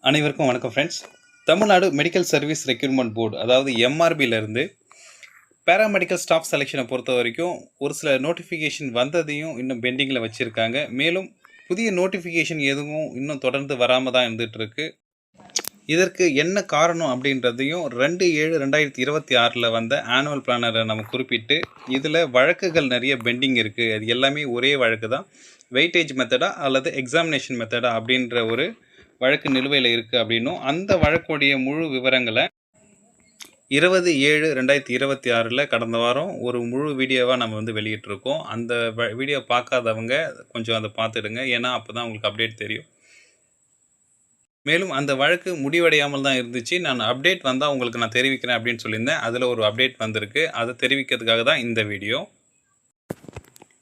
அனைவருக்கும் வணக்கம் friends. Tamil Nadu medical service recruitment board அதாவது எம்ஆர்பியிலேருந்து பேராமெடிக்கல் ஸ்டாஃப் செலெக்ஷனை பொறுத்த வரைக்கும் ஒரு சில நோட்டிஃபிகேஷன் வந்ததையும் இன்னும் பெண்டிங்கில் வச்சுருக்காங்க. மேலும் புதிய நோட்டிஃபிகேஷன் எதுவும் இன்னும் தொடர்ந்து வராமல் தான் இருந்துகிட்ருக்கு. இதற்கு என்ன காரணம் அப்படின்றதையும் 2/7/2026 வந்த ஆனுவல் பிளானரை நம்ம குறிப்பிட்டு இதில் வழக்குகள் நிறைய பெண்டிங் இருக்குது. அது எல்லாமே ஒரே வழக்கு தான். வெயிட்டேஜ் மெத்தடா அல்லது எக்ஸாமினேஷன் மெத்தடா அப்படின்ற ஒரு வழக்கு நிலுவையில் இருக்குது அப்படின்னும் அந்த வழக்குடைய முழு விவரங்களை 20/7/2026 கடந்த வாரம் ஒரு முழு வீடியோவாக நம்ம வெளியிட்டிருக்கோம். அந்த வீடியோ பார்க்காதவங்க கொஞ்சம் அதை பார்த்துடுங்க, ஏன்னா அப்போ தான் உங்களுக்கு அப்டேட் தெரியும். மேலும் அந்த வழக்கு முடிவடையாமல் தான் இருந்துச்சு. நான் அப்டேட் வந்தால் உங்களுக்கு நான் தெரிவிக்கிறேன் அப்படின்னு சொல்லியிருந்தேன். அதில் ஒரு அப்டேட் வந்திருக்கு. அதை தெரிவிக்கிறதுக்காக தான் இந்த வீடியோ.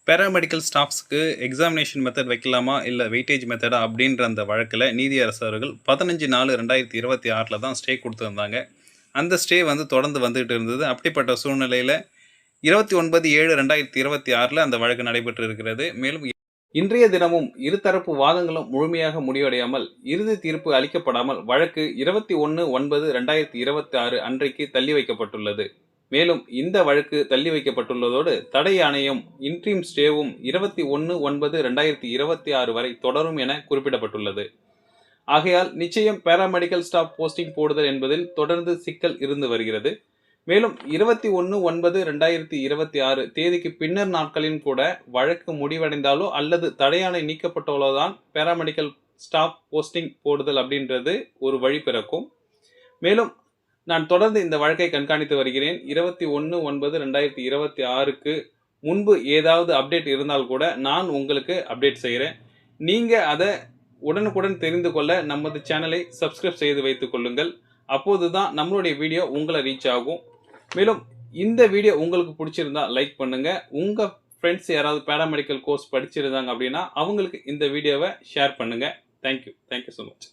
பேராமெடிக்கல் ஸ்டாஃப்ஸ்க்கு எக்ஸாமினேஷன் மெத்தட் வைக்கலாமா இல்லை வெயிட்டேஜ் மெத்தடா அப்படின்ற அந்த வழக்கில் நீதியரசு அவர்கள் 15/4/2026 தான் ஸ்டே கொடுத்துருந்தாங்க. அந்த ஸ்டே தொடர்ந்து வந்துகிட்டு இருந்தது. அப்படிப்பட்ட சூழ்நிலையில் 29/7/2026 அந்த வழக்கு நடைபெற்று இருக்கிறது. மேலும் இன்றைய தினமும் இருதரப்பு வாதங்களும் முழுமையாக முடிவடையாமல் இறுதி தீர்ப்பு அளிக்கப்படாமல் வழக்கு 21/9/2026 அன்றைக்கு தள்ளி வைக்கப்பட்டுள்ளது. மேலும் இந்த வழக்கு தள்ளி வைக்கப்பட்டுள்ளதோடு தடை ஆணையம் இன்ட்ரீம் ஸ்டேவும் 21/9/2026 வரை தொடரும் என குறிப்பிடப்பட்டுள்ளது. ஆகையால் நிச்சயம் பேராமெடிக்கல் ஸ்டாஃப் போஸ்டிங் போடுதல் என்பதில் தொடர்ந்து சிக்கல் இருந்து வருகிறது. மேலும் 21/9/2026 தேதிக்கு பின்னர் நாட்களிலும் கூட வழக்கு முடிவடைந்தாலோ அல்லது தடையாணை நீக்கப்பட்டாலோ தான் பேராமெடிக்கல் ஸ்டாஃப் போஸ்டிங் போடுதல் அப்படின்றது ஒரு வழி பிறக்கும். மேலும் நான் தொடர்ந்து இந்த வழக்கை கண்காணித்து வருகிறேன். 21/9/2026 முன்பு ஏதாவது அப்டேட் இருந்தால் கூட நான் உங்களுக்கு அப்டேட் செய்கிறேன். நீங்கள் அதை உடனுக்குடன் தெரிந்து கொள்ள நமது சேனலை சப்ஸ்கிரைப் செய்து வைத்துக் கொள்ளுங்கள். அப்போது தான் நம்மளுடைய வீடியோ உங்களை ரீச் ஆகும். மேலும் இந்த வீடியோ உங்களுக்கு பிடிச்சிருந்தா லைக் பண்ணுங்கள். உங்கள் ஃப்ரெண்ட்ஸ் யாராவது பேராமெடிக்கல் கோர்ஸ் படிச்சிருந்தாங்க அப்படின்னா அவங்களுக்கு இந்த வீடியோவை ஷேர் பண்ணுங்கள். Thank you so much.